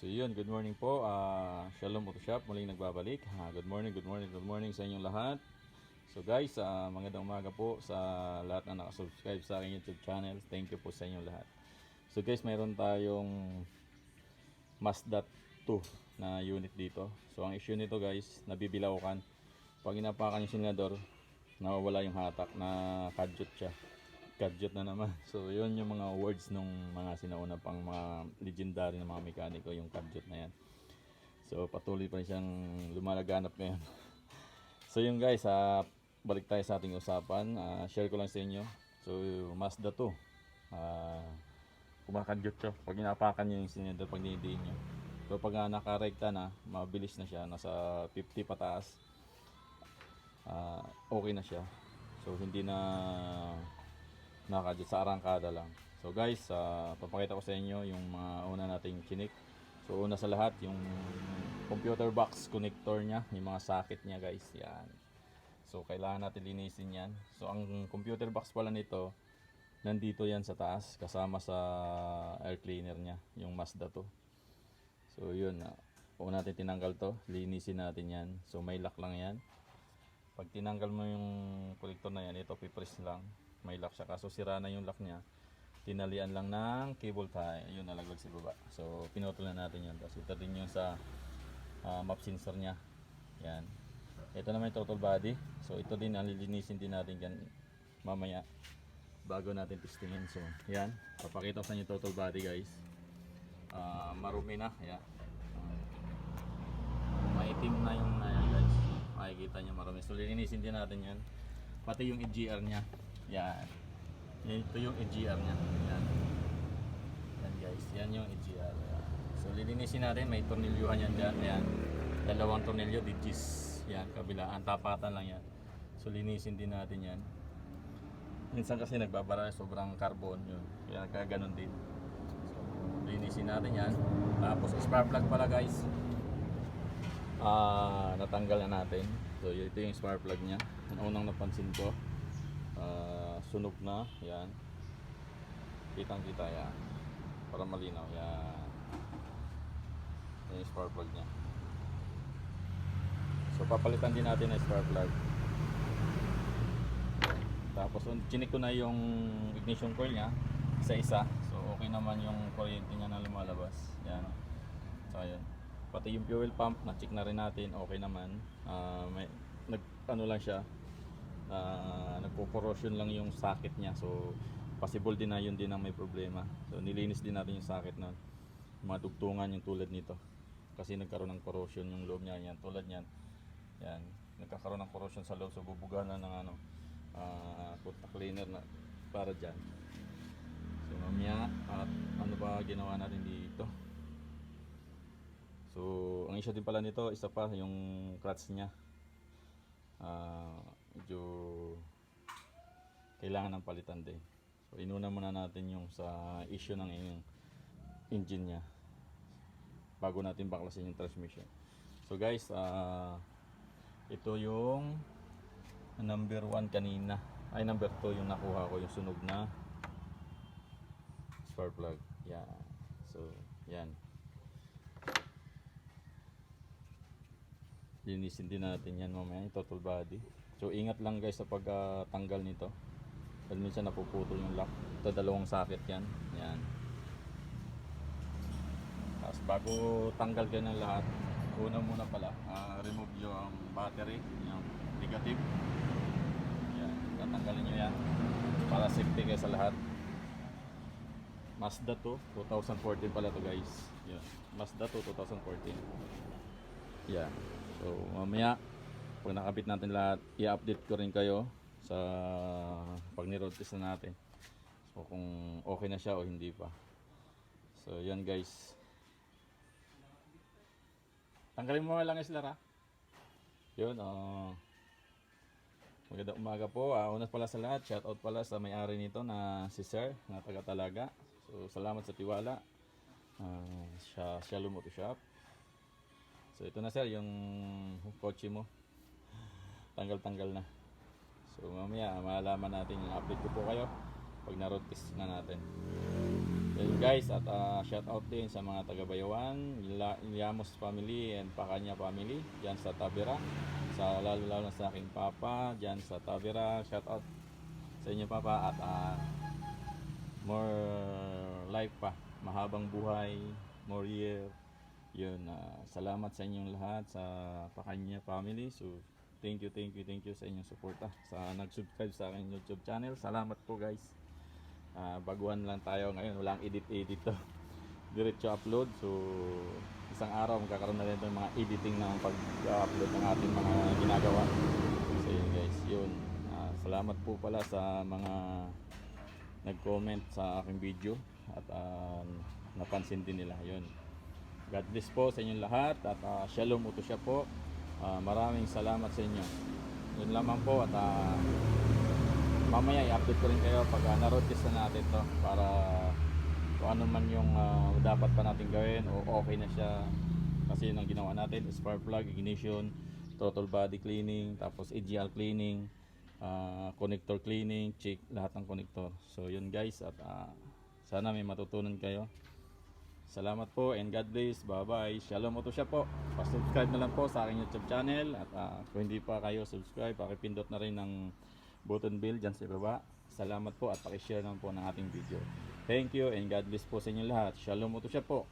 So yun, good morning po. Shalom Auto Shop, muling nagbabalik. Good morning sa inyong lahat. So guys, magandang umaga po sa lahat na nakasubscribe sa aking YouTube channel. Thank you po sa inyong lahat. So guys, mayroon tayong Mazda 2 na unit dito. So ang issue nito guys, nabibilaukan. Pag inapakan yung sinyador, nawawala yung hatak, na kadyot siya. Kadyot na naman. So yun yung mga words nung mga sinauna pang mga legendary na mga mekaniko, yung kadyot na yan. So patuloy pa rin siyang lumalaganap ngayon. So yun guys, balik tayo sa ating usapan. Share ko lang sa inyo. So Mazda 2, kumakadyot siya pag inapakan nyo yung sinyador, pag dinidiin nyo. So pag nakarekta na, mabilis na siya, nasa 50 pataas, okay na siya. So hindi na nakadyo sa arangkada lang. So guys, papakita ko sa inyo yung mga una nating chinik. So una sa lahat, yung computer box connector niya, yung mga socket niya guys, yan. So kailangan natin linisin yan. So ang computer box pala nito, nandito yan sa taas, kasama sa air cleaner niya, yung Mazda 2. So yun, una natin tinanggal to, linisin natin yan. So may lock lang yan. Pag tinanggal mo yung connector na yan, ito pipress lang. May lock siya, kaso sira na yung lock niya. Tinalian lang ng cable tie, yun, nalaglag sa baba. So pinutol na natin yun. Tapos ito din yung sa map sensor niya, yan. Ito naman yung throttle body. So ito din, alilinisin din natin yan mamaya bago natin testingin. So yan, papakita ko sa inyo yung throttle body guys. Marumi na, yan. Maitim na yung guys, makikita nyo marumi. So linisin din natin yan, pati yung EGR nya. Yan. Ito yung EGR nya. Yan. Yan guys. Yan yung EGR. Yan. So lilinisin natin. May tornilyuhan yan dyan. Yan. Dalawang tornilyo. Digis. Yan. Kabilaan. Tapatan lang yan. So linisin din natin yan. Minsan kasi nagbabara. Sobrang carbon yun. Kaya ganun din. So linisin natin yan. Tapos spark plug pala guys. Natanggal na natin. So ito yung spark plug nya. Ang unang napansin ko, sunog na, yan, kitang kita yan, para malinaw, yan, yan yung spark plug nya. So papalitan din natin ang spark plug. Tapos chinik ko na yung ignition coil nya isa-isa. So okay naman yung kuryente nya na lumalabas, yan. So ayun, pati yung fuel pump na check na rin natin, okay naman. May ano lang siya, nagpo-corrosion lang yung socket niya. So possible din na yun din ang may problema. So nilinis din natin yung socket nun, mga dugtungan yung tulad nito, kasi nagkaroon ng corrosion yung loob niya. Yan, tulad niyan, yan, nagkakaroon ng corrosion sa loob. So bubugahan na ng contact cleaner na para dyan. So mamaya, at ano ba ginawa natin dito. So ang issue din pala nito, isa pa yung clutch niya, medyo kailangan ng palitan din. So inuna muna natin yung sa issue ng engine nya bago natin baklasin yung transmission. So guys, ito yung number 1 kanina, ay number 2 yung nakuha ko, yung sunog na spark plug, yan. So yan, linisin din natin yan mamaya, yung total body. So ingat lang guys sa pagtanggal nito, dahil minsan napuputol yung lock. Ito, dalawang socket yan, yan. Tapos bago tanggal kayo ng lahat, una muna pala, remove yung battery, yung negative, yan, tatanggalin nyo yan para safety kayo sa lahat. Mazda 2 2014 pala to guys, yan. Mazda 2 2014, yan. So mamaya pag nakabit natin lahat, i-update ko rin kayo sa pag ni-road test na natin, so kung okay na siya o hindi pa. So yan guys, tanggalin mo lang islara. Yun, magandang umaga po. Una pala sa lahat, shout out pala sa may-ari nito na si Sir na taga Talaga. So salamat sa tiwala. Shalom Auto Shop. So ito na sir, yung kotse mo tanggal-tanggal na. So mamaya malalaman natin, yung update ko po kayo pag na-road test na natin. Yun guys, at shout out din sa mga taga Bayawan, Llamos family and Pakanya family diyan sa Tavera. Sa lalo sa aking papa diyan sa Tavera. Shout out sa inyo papa at more life pa, mahabang buhay, more year. Yun, salamat sa inyong lahat sa Pakanya family. So thank you sa inyong suporta sa nag-subscribe sa aking YouTube channel. Salamat po guys. Baguhan lang tayo ngayon, walang edit to. Diretso upload. So isang araw magkakaroon na rin ng mga editing ng pag-upload ng ating mga ginagawa. So yun guys, yun. Salamat po pala sa mga nag-comment sa aking video at napansin din nila. Yun. God bless po sa inyong lahat at shalom uto siya po. Maraming salamat sa inyo. Yun lamang po at mamaya i-update ko rin kayo pag na-roadtest na natin to para kung ano man yung dapat pa natin gawin o okay na siya, kasi yun ang ginawa natin, spark plug, ignition, total body cleaning, tapos EGR cleaning, connector cleaning, check lahat ng connector. So yun guys, at sana may matutunan kayo. Salamat po and God bless. Bye bye. Shalom uto siya po. Pa-subscribe na lang po sa aking YouTube channel at kung hindi pa kayo subscribe, pakipindot na rin ng button bell dyan sa baba. Salamat po at pakishare naman po ng ating video. Thank you and God bless po sa inyo lahat. Shalom uto siya po.